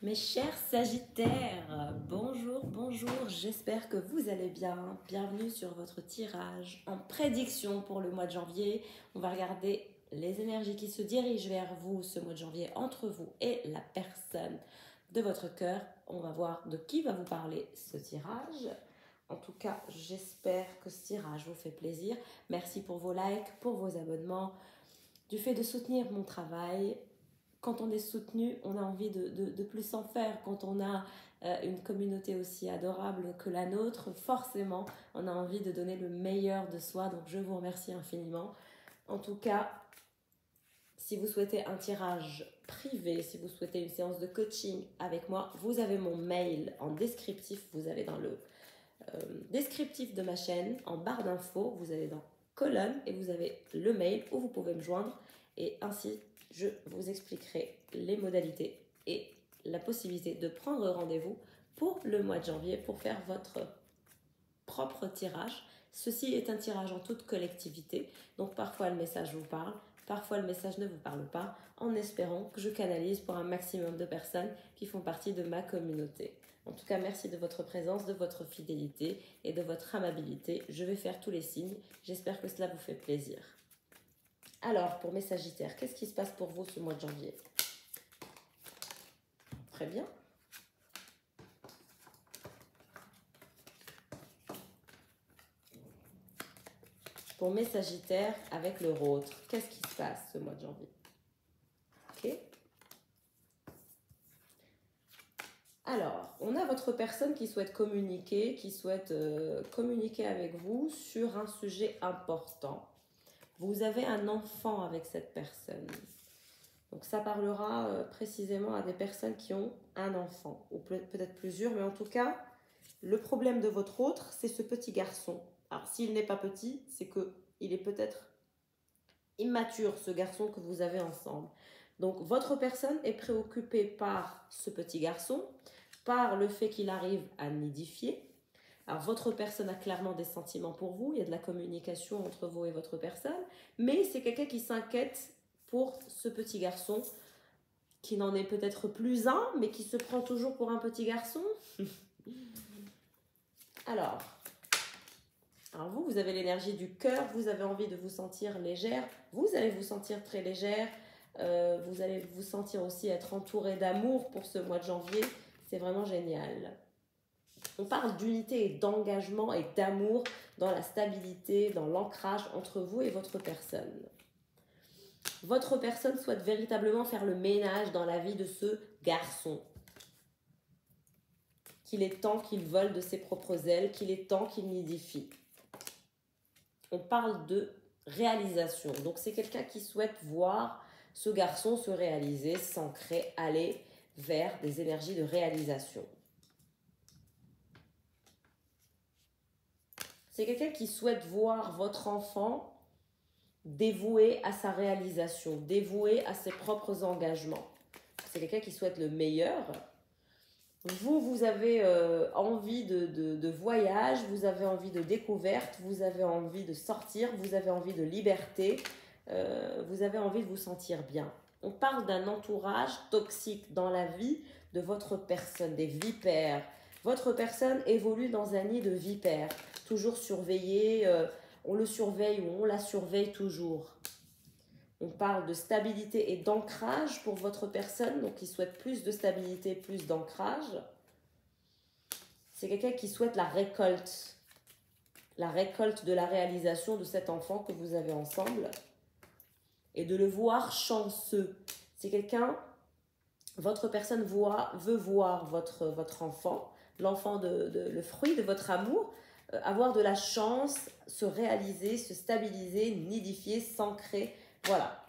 Mes chers Sagittaires, bonjour, bonjour, j'espère que vous allez bien. Bienvenue sur votre tirage en prédiction pour le mois de janvier. On va regarder les énergies qui se dirigent vers vous ce mois de janvier entre vous et la personne de votre cœur. On va voir de qui va vous parler ce tirage. En tout cas, j'espère que ce tirage vous fait plaisir. Merci pour vos likes, pour vos abonnements, du fait de soutenir mon travail. Quand on est soutenu, on a envie de plus en faire. Quand on a une communauté aussi adorable que la nôtre, forcément, on a envie de donner le meilleur de soi. Donc, je vous remercie infiniment. En tout cas, si vous souhaitez un tirage privé, si vous souhaitez une séance de coaching avec moi, vous avez mon mail en descriptif. Vous allez dans le descriptif de ma chaîne, en barre d'infos, vous allez dans colonne et vous avez le mail où vous pouvez me joindre. Et ainsi, je vous expliquerai les modalités et la possibilité de prendre rendez-vous pour le mois de janvier pour faire votre propre tirage. Ceci est un tirage en toute collectivité, donc parfois le message vous parle, parfois le message ne vous parle pas, en espérant que je canalise pour un maximum de personnes qui font partie de ma communauté. En tout cas, merci de votre présence, de votre fidélité et de votre amabilité. Je vais faire tous les signes. J'espère que cela vous fait plaisir. Alors, pour mes Sagittaires, qu'est-ce qui se passe pour vous ce mois de janvier? Très bien. Pour mes Sagittaires, avec le vôtre, qu'est-ce qui se passe ce mois de janvier? Ok. Alors, on a votre personne qui souhaite communiquer, communiquer avec vous sur un sujet important. Vous avez un enfant avec cette personne. Donc ça parlera précisément à des personnes qui ont un enfant, ou peut-être plusieurs, mais en tout cas, le problème de votre autre, c'est ce petit garçon. Alors s'il n'est pas petit, c'est qu'il est peut-être immature, ce garçon que vous avez ensemble. Donc votre personne est préoccupée par ce petit garçon, par le fait qu'il arrive à nidifier. Alors votre personne a clairement des sentiments pour vous, il y a de la communication entre vous et votre personne, mais c'est quelqu'un qui s'inquiète pour ce petit garçon, qui n'en est peut-être plus un, mais qui se prend toujours pour un petit garçon. Alors vous avez l'énergie du cœur, vous avez envie de vous sentir légère, vous allez vous sentir très légère, vous allez vous sentir aussi être entouré d'amour pour ce mois de janvier, c'est vraiment génial. On parle d'unité et d'engagement et d'amour dans la stabilité, dans l'ancrage entre vous et votre personne. Votre personne souhaite véritablement faire le ménage dans la vie de ce garçon. Qu'il est temps qu'il vole de ses propres ailes, qu'il est temps qu'il nidifie. On parle de réalisation. Donc c'est quelqu'un qui souhaite voir ce garçon se réaliser, s'ancrer, aller vers des énergies de réalisation. C'est quelqu'un qui souhaite voir votre enfant dévoué à sa réalisation, dévoué à ses propres engagements. C'est quelqu'un qui souhaite le meilleur. Vous avez envie de voyage, vous avez envie de découverte, vous avez envie de sortir, vous avez envie de liberté, vous avez envie de vous sentir bien. On parle d'un entourage toxique dans la vie de votre personne, des vipères. Votre personne évolue dans un nid de vipères, toujours surveillé, on le surveille ou on la surveille toujours. On parle de stabilité et d'ancrage pour votre personne, donc qui souhaite plus de stabilité, plus d'ancrage. C'est quelqu'un qui souhaite la récolte de la réalisation de cet enfant que vous avez ensemble et de le voir chanceux. C'est quelqu'un, votre personne veut voir votre enfant, l'enfant le fruit de votre amour, avoir de la chance, se réaliser, se stabiliser, nidifier, s'ancrer. Voilà.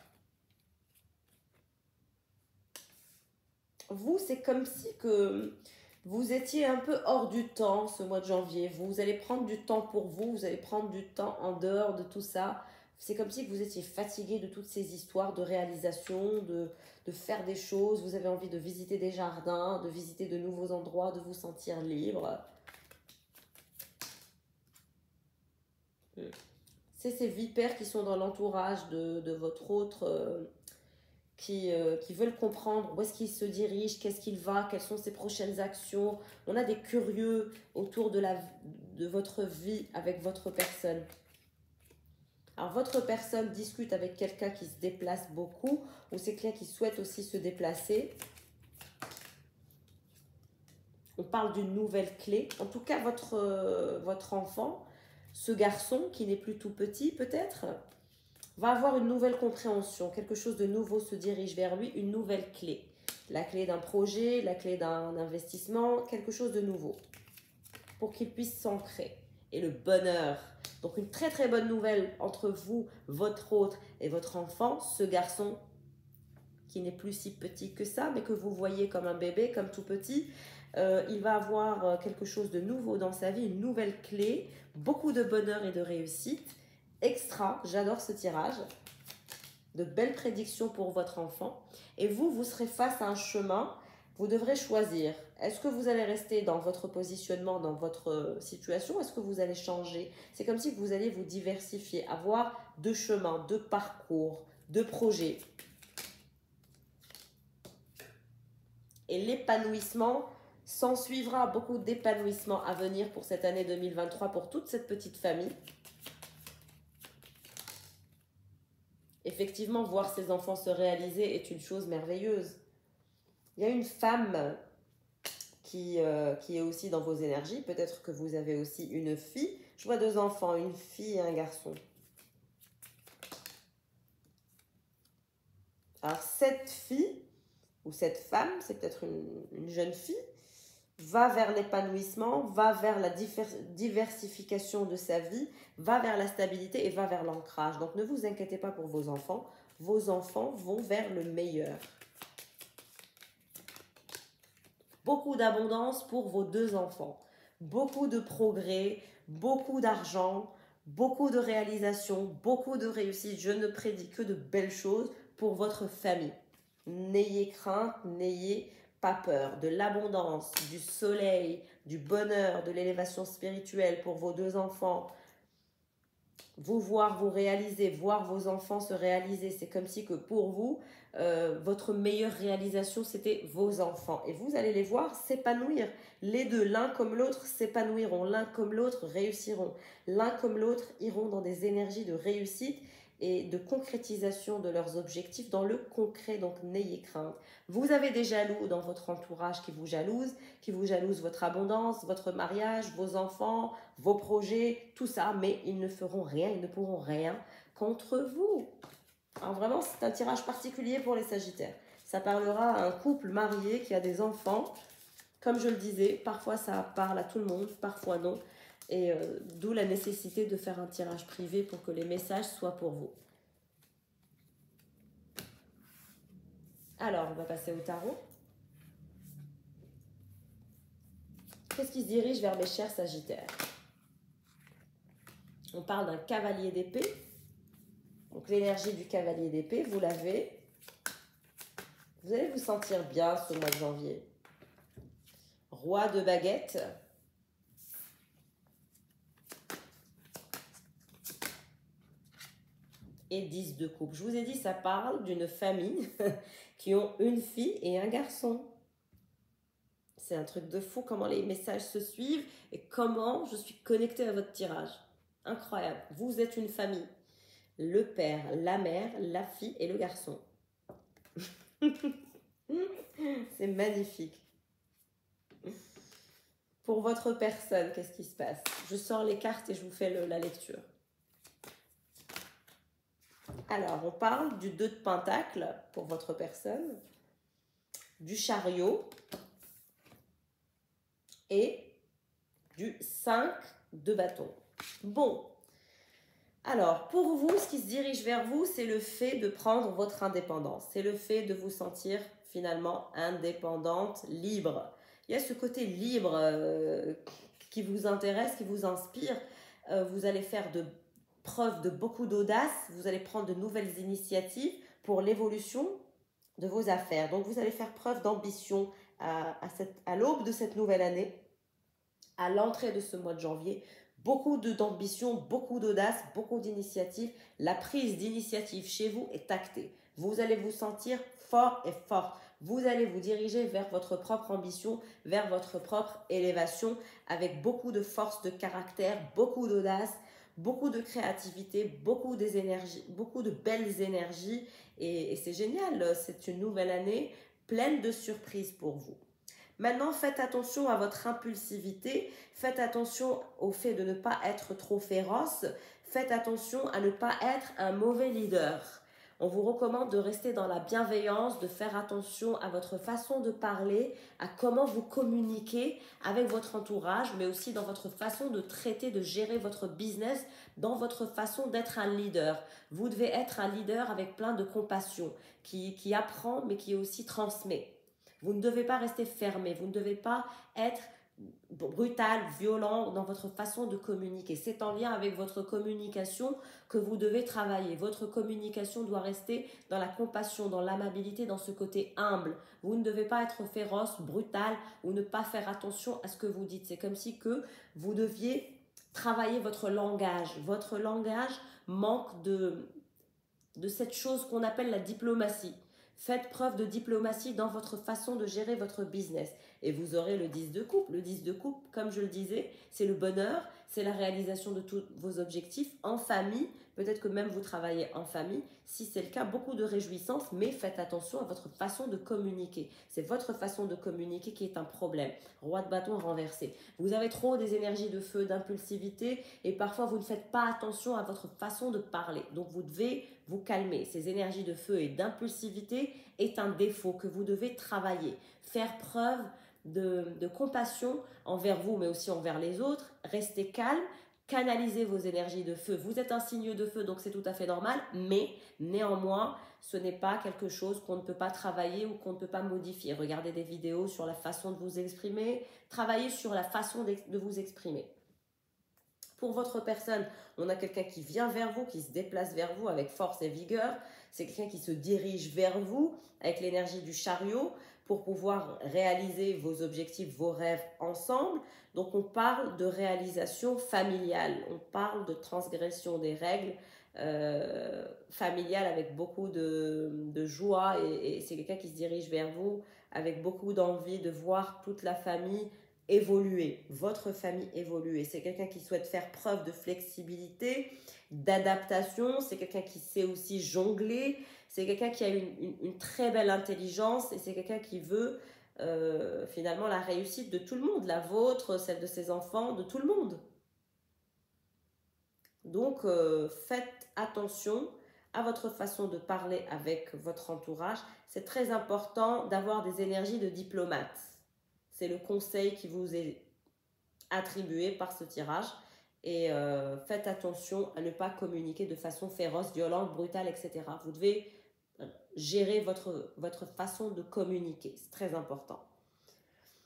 Vous, c'est comme si que vous étiez un peu hors du temps ce mois de janvier. Vous allez prendre du temps pour vous, vous allez prendre du temps en dehors de tout ça. C'est comme si vous étiez fatigué de toutes ces histoires de réalisation, de faire des choses. Vous avez envie de visiter des jardins, de visiter de nouveaux endroits, de vous sentir libre. C'est ces vipères qui sont dans l'entourage de votre autre qui veulent comprendre où est-ce qu'il se dirige, qu'est-ce qu'il va, quelles sont ses prochaines actions. On a des curieux autour de votre vie avec votre personne. Alors, votre personne discute avec quelqu'un qui se déplace beaucoup ou c'est quelqu'un qui souhaite aussi se déplacer. On parle d'une nouvelle clé. En tout cas, votre enfant, ce garçon qui n'est plus tout petit peut-être, va avoir une nouvelle compréhension. Quelque chose de nouveau se dirige vers lui, une nouvelle clé. La clé d'un projet, la clé d'un investissement, quelque chose de nouveau pour qu'il puisse s'ancrer. Et le bonheur. Donc une très très bonne nouvelle entre vous, votre hôte et votre enfant, ce garçon qui n'est plus si petit que ça, mais que vous voyez comme un bébé, comme tout petit. Il va avoir quelque chose de nouveau dans sa vie, une nouvelle clé, beaucoup de bonheur et de réussite. Extra, j'adore ce tirage. De belles prédictions pour votre enfant. Et vous, vous serez face à un chemin. Vous devrez choisir. Est-ce que vous allez rester dans votre positionnement, dans votre situation? Est-ce que vous allez changer? C'est comme si vous alliez vous diversifier, avoir deux chemins, deux parcours, deux projets. Et l'épanouissement s'en suivra, beaucoup d'épanouissement à venir pour cette année 2023 pour toute cette petite famille. Effectivement, voir ses enfants se réaliser est une chose merveilleuse. Il y a une femme qui est aussi dans vos énergies. Peut-être que vous avez aussi une fille. Je vois deux enfants, une fille et un garçon. Alors, cette fille ou cette femme, c'est peut-être une jeune fille, va vers l'épanouissement, va vers la diversification de sa vie, va vers la stabilité et va vers l'ancrage. Donc ne vous inquiétez pas pour vos enfants vont vers le meilleur. Beaucoup d'abondance pour vos deux enfants, beaucoup de progrès, beaucoup d'argent, beaucoup de réalisations, beaucoup de réussite. Je ne prédis que de belles choses pour votre famille. N'ayez crainte, n'ayez pas peur. De l'abondance, du soleil, du bonheur, de l'élévation spirituelle pour vos deux enfants. Vous voir vous réaliser, voir vos enfants se réaliser. C'est comme si que pour vous, votre meilleure réalisation, c'était vos enfants. Et vous allez les voir s'épanouir. Les deux, l'un comme l'autre, s'épanouiront. L'un comme l'autre réussiront. L'un comme l'autre iront dans des énergies de réussite et de concrétisation de leurs objectifs dans le concret, donc n'ayez crainte. Vous avez des jaloux dans votre entourage qui vous jalousent votre abondance, votre mariage, vos enfants, vos projets, tout ça, mais ils ne feront rien, ils ne pourront rien contre vous. Alors vraiment, c'est un tirage particulier pour les Sagittaires. Ça parlera à un couple marié qui a des enfants. Comme je le disais, parfois ça parle à tout le monde, parfois non. Et d'où la nécessité de faire un tirage privé pour que les messages soient pour vous. Alors, on va passer au tarot. Qu'est-ce qui se dirige vers mes chers Sagittaires? On parle d'un cavalier d'épée. Donc l'énergie du cavalier d'épée, vous l'avez. Vous allez vous sentir bien ce mois de janvier. Roi de baguette. Et 10 de coupe. Je vous ai dit, ça parle d'une famille qui ont une fille et un garçon. C'est un truc de fou comment les messages se suivent et comment je suis connectée à votre tirage. Incroyable. Vous êtes une famille. Le père, la mère, la fille et le garçon. C'est magnifique. Pour votre personne, qu'est-ce qui se passe? Je sors les cartes et je vous fais la lecture. Alors, on parle du 2 de Pentacle pour votre personne, du chariot et du 5 de bâton. Bon, alors pour vous, ce qui se dirige vers vous, c'est le fait de prendre votre indépendance. C'est le fait de vous sentir finalement indépendante, libre. Il y a ce côté libre qui vous intéresse, qui vous inspire. Vous allez faire preuve de beaucoup d'audace, vous allez prendre de nouvelles initiatives pour l'évolution de vos affaires. Donc vous allez faire preuve d'ambition à l'aube de cette nouvelle année, à l'entrée de ce mois de janvier. Beaucoup d'ambition, beaucoup d'audace, beaucoup d'initiatives. La prise d'initiative chez vous est actée. Vous allez vous sentir fort et forte. Vous allez vous diriger vers votre propre ambition, vers votre propre élévation avec beaucoup de force de caractère, beaucoup d'audace, beaucoup de créativité, beaucoup de belles énergies et c'est génial. C'est une nouvelle année pleine de surprises pour vous. Maintenant, faites attention à votre impulsivité, faites attention au fait de ne pas être trop féroce, faites attention à ne pas être un mauvais leader. On vous recommande de rester dans la bienveillance, de faire attention à votre façon de parler, à comment vous communiquez avec votre entourage, mais aussi dans votre façon de traiter, de gérer votre business, dans votre façon d'être un leader. Vous devez être un leader avec plein de compassion, qui apprend, mais qui aussi transmet. Vous ne devez pas rester fermé, vous ne devez pas être brutal, violent dans votre façon de communiquer. C'est en lien avec votre communication que vous devez travailler. Votre communication doit rester dans la compassion, dans l'amabilité, dans ce côté humble. Vous ne devez pas être féroce, brutal ou ne pas faire attention à ce que vous dites. C'est comme si que vous deviez travailler votre langage. Votre langage manque de cette chose qu'on appelle la diplomatie. Faites preuve de diplomatie dans votre façon de gérer votre business. Et vous aurez le 10 de coupe. Le 10 de coupe, comme je le disais, c'est le bonheur, c'est la réalisation de tous vos objectifs en famille. Peut-être que même vous travaillez en famille. Si c'est le cas, beaucoup de réjouissance, mais faites attention à votre façon de communiquer. C'est votre façon de communiquer qui est un problème. Roi de bâton renversé. Vous avez trop des énergies de feu, d'impulsivité et parfois vous ne faites pas attention à votre façon de parler. Donc vous devez vous calmer. Ces énergies de feu et d'impulsivité est un défaut que vous devez travailler. Faire preuve de compassion envers vous, mais aussi envers les autres. Restez calme, canalisez vos énergies de feu. Vous êtes un signe de feu, donc c'est tout à fait normal, mais néanmoins, ce n'est pas quelque chose qu'on ne peut pas travailler ou qu'on ne peut pas modifier. Regardez des vidéos sur la façon de vous exprimer, travaillez sur la façon de vous exprimer. Pour votre personne, on a quelqu'un qui vient vers vous, qui se déplace vers vous avec force et vigueur. C'est quelqu'un qui se dirige vers vous avec l'énergie du chariot pour pouvoir réaliser vos objectifs, vos rêves ensemble. Donc on parle de réalisation familiale, on parle de transgression des règles familiales avec beaucoup de joie et c'est quelqu'un qui se dirige vers vous avec beaucoup d'envie de voir toute la famille évoluer, votre famille évoluer. C'est quelqu'un qui souhaite faire preuve de flexibilité, d'adaptation, c'est quelqu'un qui sait aussi jongler, c'est quelqu'un qui a une très belle intelligence et c'est quelqu'un qui veut finalement la réussite de tout le monde, la vôtre, celle de ses enfants, de tout le monde. Donc faites attention à votre façon de parler avec votre entourage. C'est très important d'avoir des énergies de diplomate. C'est le conseil qui vous est attribué par ce tirage. Et faites attention à ne pas communiquer de façon féroce, violente, brutale, etc. Vous devez gérer votre façon de communiquer. C'est très important.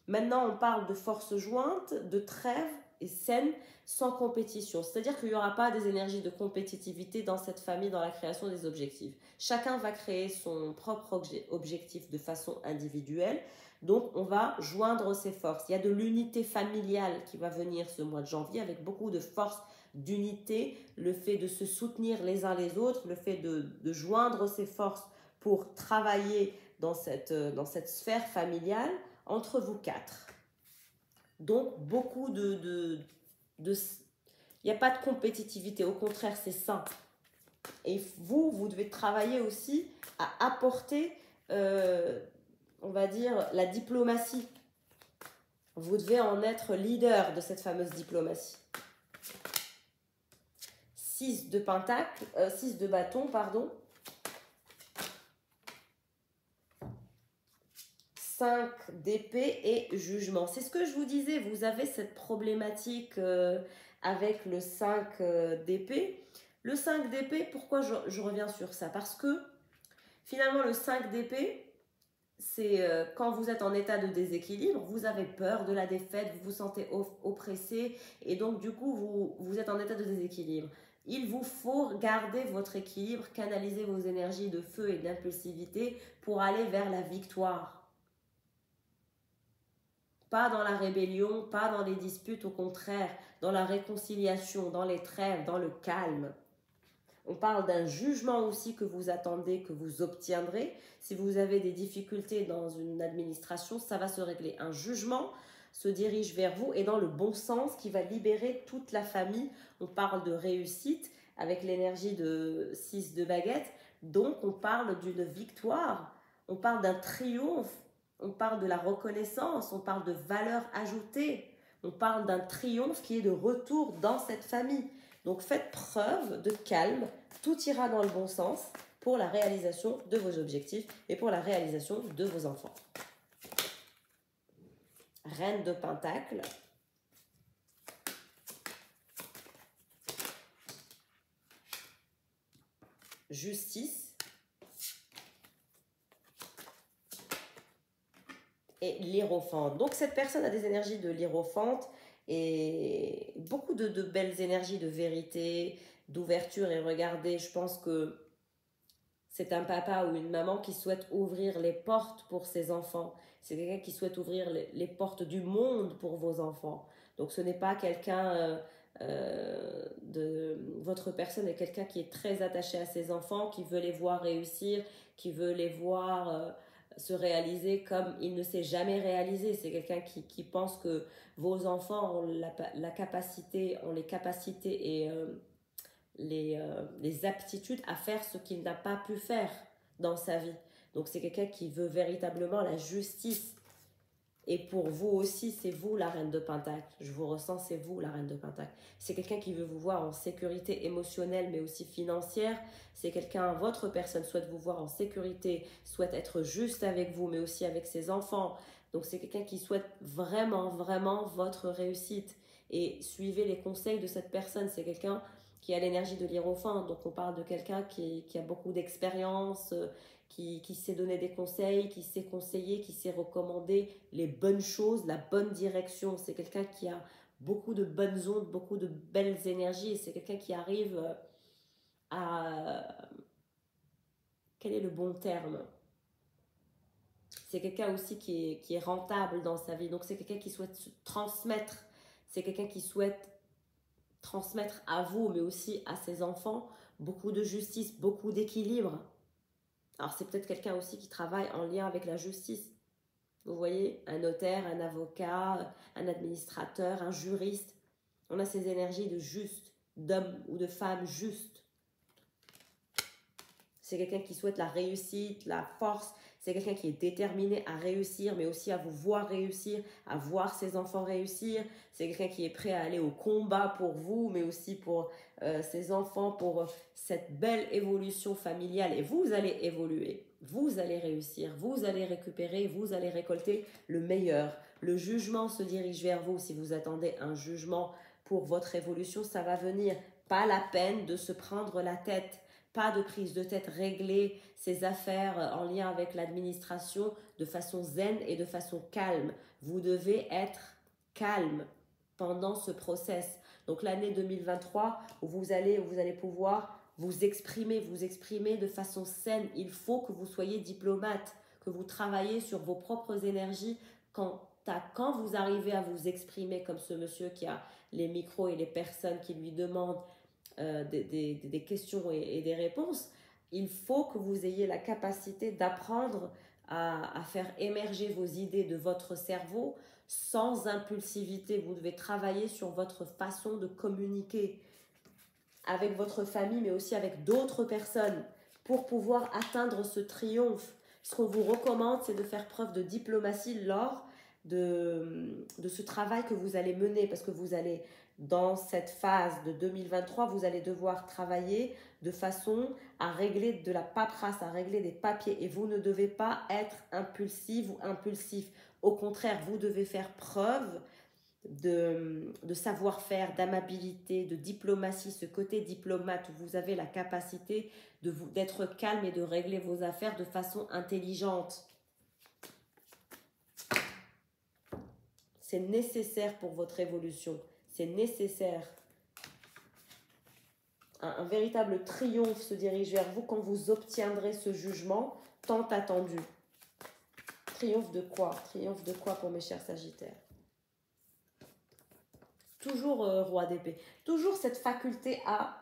Maintenant, on parle de force jointe, de trêve et saine, sans compétition. C'est-à-dire qu'il n'y aura pas des énergies de compétitivité dans cette famille, dans la création des objectifs. Chacun va créer son propre objectif de façon individuelle. Donc, on va joindre ses forces. Il y a de l'unité familiale qui va venir ce mois de janvier avec beaucoup de force, d'unité, le fait de se soutenir les uns les autres, le fait de joindre ses forces pour travailler dans cette sphère familiale entre vous quatre. Donc, beaucoup il n'y a pas de compétitivité, au contraire, c'est sain. Et vous devez travailler aussi à apporter, on va dire, la diplomatie. Vous devez en être leader de cette fameuse diplomatie. 6 de pentacles, 6 de bâton, pardon. 5 d'épée et jugement. C'est ce que je vous disais, vous avez cette problématique avec le 5 d'épée. Le 5 d'épée, pourquoi je reviens sur ça? Parce que finalement le 5 d'épée, c'est quand vous êtes en état de déséquilibre, vous avez peur de la défaite, vous vous sentez oppressé et donc du coup vous êtes en état de déséquilibre. Il vous faut garder votre équilibre, canaliser vos énergies de feu et d'impulsivité pour aller vers la victoire. Pas dans la rébellion, pas dans les disputes, au contraire, dans la réconciliation, dans les trêves, dans le calme. On parle d'un jugement aussi que vous attendez, que vous obtiendrez. Si vous avez des difficultés dans une administration, ça va se régler. Un jugement se dirige vers vous et dans le bon sens qui va libérer toute la famille. On parle de réussite avec l'énergie de 6 de baguette. Donc on parle d'une victoire, on parle d'un triomphe, on parle de la reconnaissance, on parle de valeur ajoutée. On parle d'un triomphe qui est de retour dans cette famille. Donc faites preuve de calme, tout ira dans le bon sens pour la réalisation de vos objectifs et pour la réalisation de vos enfants. Reine de Pentacle. Justice. Et l'Hiérophante. Donc cette personne a des énergies de l'Hiérophante et beaucoup de belles énergies de vérité, d'ouverture. Et regardez, je pense que c'est un papa ou une maman qui souhaite ouvrir les portes pour ses enfants. C'est quelqu'un qui souhaite ouvrir les portes du monde pour vos enfants. Donc ce n'est pas quelqu'un votre personne est quelqu'un qui est très attaché à ses enfants, qui veut les voir réussir, qui veut les voir se réaliser comme il ne s'est jamais réalisé. C'est quelqu'un qui pense que vos enfants ont la capacité, ont les capacités et les aptitudes à faire ce qu'il n'a pas pu faire dans sa vie. Donc c'est quelqu'un qui veut véritablement la justice. Et pour vous aussi, c'est vous la reine de Pentacle. Je vous ressens, c'est vous la reine de Pentacle. C'est quelqu'un qui veut vous voir en sécurité émotionnelle, mais aussi financière. C'est quelqu'un, votre personne souhaite vous voir en sécurité, souhaite être juste avec vous, mais aussi avec ses enfants. Donc c'est quelqu'un qui souhaite vraiment, vraiment votre réussite. Et suivez les conseils de cette personne. C'est quelqu'un qui a l'énergie de l'Hiérophant. Donc on parle de quelqu'un qui a beaucoup d'expérience, qui sait donner des conseils, qui sait conseiller, qui sait recommander les bonnes choses, la bonne direction. C'est quelqu'un qui a beaucoup de bonnes ondes, beaucoup de belles énergies. Et c'est quelqu'un qui arrive à... Quel est le bon terme? C'est quelqu'un aussi qui est rentable dans sa vie. Donc c'est quelqu'un qui souhaite se transmettre. C'est quelqu'un qui souhaite transmettre à vous, mais aussi à ses enfants, beaucoup de justice, beaucoup d'équilibre. Alors c'est peut-être quelqu'un aussi qui travaille en lien avec la justice. Vous voyez, un notaire, un avocat, un administrateur, un juriste. On a ces énergies de juste, d'homme ou de femme juste. C'est quelqu'un qui souhaite la réussite, la force. C'est quelqu'un qui est déterminé à réussir, mais aussi à vous voir réussir, à voir ses enfants réussir. C'est quelqu'un qui est prêt à aller au combat pour vous, mais aussi pour ses enfants, pour cette belle évolution familiale. Et vous allez évoluer, vous allez réussir, vous allez récupérer, vous allez récolter le meilleur. Le jugement se dirige vers vous. Si vous attendez un jugement pour votre évolution, ça va venir. Pas la peine de se prendre la tête. Pas de prise de tête, régler ses affaires en lien avec l'administration de façon zen et de façon calme. Vous devez être calme pendant ce process. Donc l'année 2023, où vous allez pouvoir vous exprimer de façon saine. Il faut que vous soyez diplomate, que vous travaillez sur vos propres énergies quand vous arrivez à vous exprimer comme ce monsieur qui a les micros et les personnes qui lui demandent des questions et des réponses, il faut que vous ayez la capacité d'apprendre à faire émerger vos idées de votre cerveau sans impulsivité. Vous devez travailler sur votre façon de communiquer avec votre famille, mais aussi avec d'autres personnes pour pouvoir atteindre ce triomphe. Ce qu'on vous recommande, c'est de faire preuve de diplomatie lors de ce travail que vous allez mener, parce que vous allez, dans cette phase de 2023, vous allez devoir travailler de façon à régler de la paperasse, à régler des papiers, et vous ne devez pas être impulsive ou impulsif. Au contraire, vous devez faire preuve de savoir-faire, d'amabilité, de diplomatie, ce côté diplomate où vous avez la capacité d'être calme et de régler vos affaires de façon intelligente. C'est nécessaire pour votre évolution. C'est nécessaire. Un véritable triomphe se dirige vers vous quand vous obtiendrez ce jugement tant attendu. Triomphe de quoi? Triomphe de quoi pour mes chers Sagittaires? Toujours roi d'épée. Toujours cette faculté à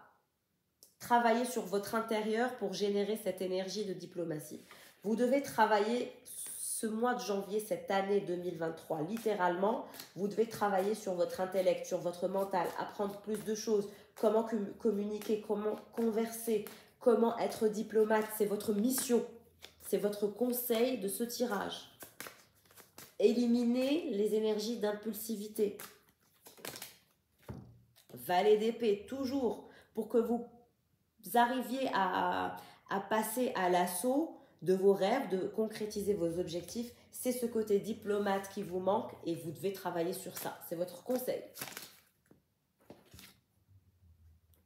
travailler sur votre intérieur pour générer cette énergie de diplomatie. Vous devez travailler ce mois de janvier, cette année 2023, littéralement, vous devez travailler sur votre intellect, sur votre mental, apprendre plus de choses, comment communiquer, comment converser, comment être diplomate. C'est votre mission, c'est votre conseil de ce tirage. Éliminez les énergies d'impulsivité. Valet d'épée, toujours, pour que vous arriviez à passer à l'assaut de vos rêves, de concrétiser vos objectifs. C'est ce côté diplomate qui vous manque et vous devez travailler sur ça. C'est votre conseil.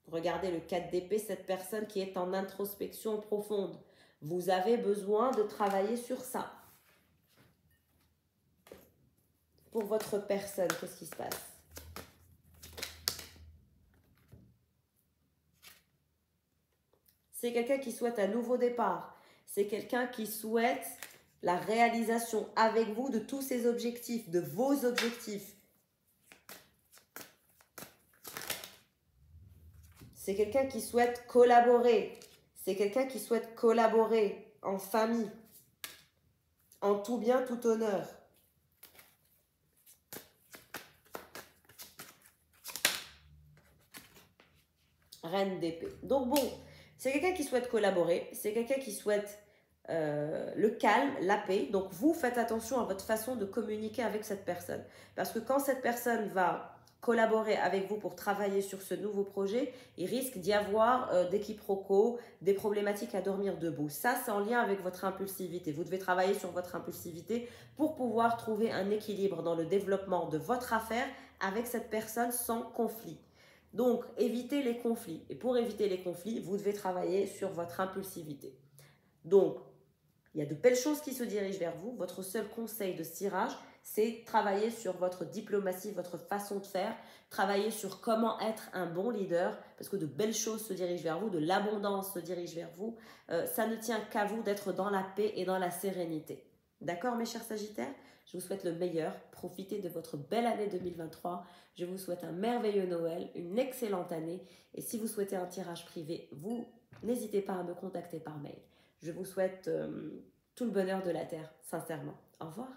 Regardez le 4 d'épée, cette personne qui est en introspection profonde. Vous avez besoin de travailler sur ça. Pour votre personne, qu'est-ce qui se passe? C'est quelqu'un qui souhaite un nouveau départ. C'est quelqu'un qui souhaite la réalisation avec vous de tous ses objectifs, de vos objectifs. C'est quelqu'un qui souhaite collaborer. C'est quelqu'un qui souhaite collaborer en famille, en tout bien, tout honneur. Reine d'épée. Donc bon, c'est quelqu'un qui souhaite collaborer, c'est quelqu'un qui souhaite le calme, la paix. Donc vous faites attention à votre façon de communiquer avec cette personne. Parce que quand cette personne va collaborer avec vous pour travailler sur ce nouveau projet, il risque d'y avoir des quiproquos, des problématiques à dormir debout. Ça, c'est en lien avec votre impulsivité. Vous devez travailler sur votre impulsivité pour pouvoir trouver un équilibre dans le développement de votre affaire avec cette personne sans conflit. Donc, évitez les conflits. Et pour éviter les conflits, vous devez travailler sur votre impulsivité. Donc, il y a de belles choses qui se dirigent vers vous. Votre seul conseil de ce tirage, c'est travailler sur votre diplomatie, votre façon de faire, travailler sur comment être un bon leader, parce que de belles choses se dirigent vers vous, de l'abondance se dirige vers vous. Ça ne tient qu'à vous d'être dans la paix et dans la sérénité. D'accord, mes chers Sagittaires? Je vous souhaite le meilleur. Profitez de votre belle année 2023. Je vous souhaite un merveilleux Noël, une excellente année. Et si vous souhaitez un tirage privé, vous n'hésitez pas à me contacter par mail. Je vous souhaite tout le bonheur de la Terre, sincèrement. Au revoir.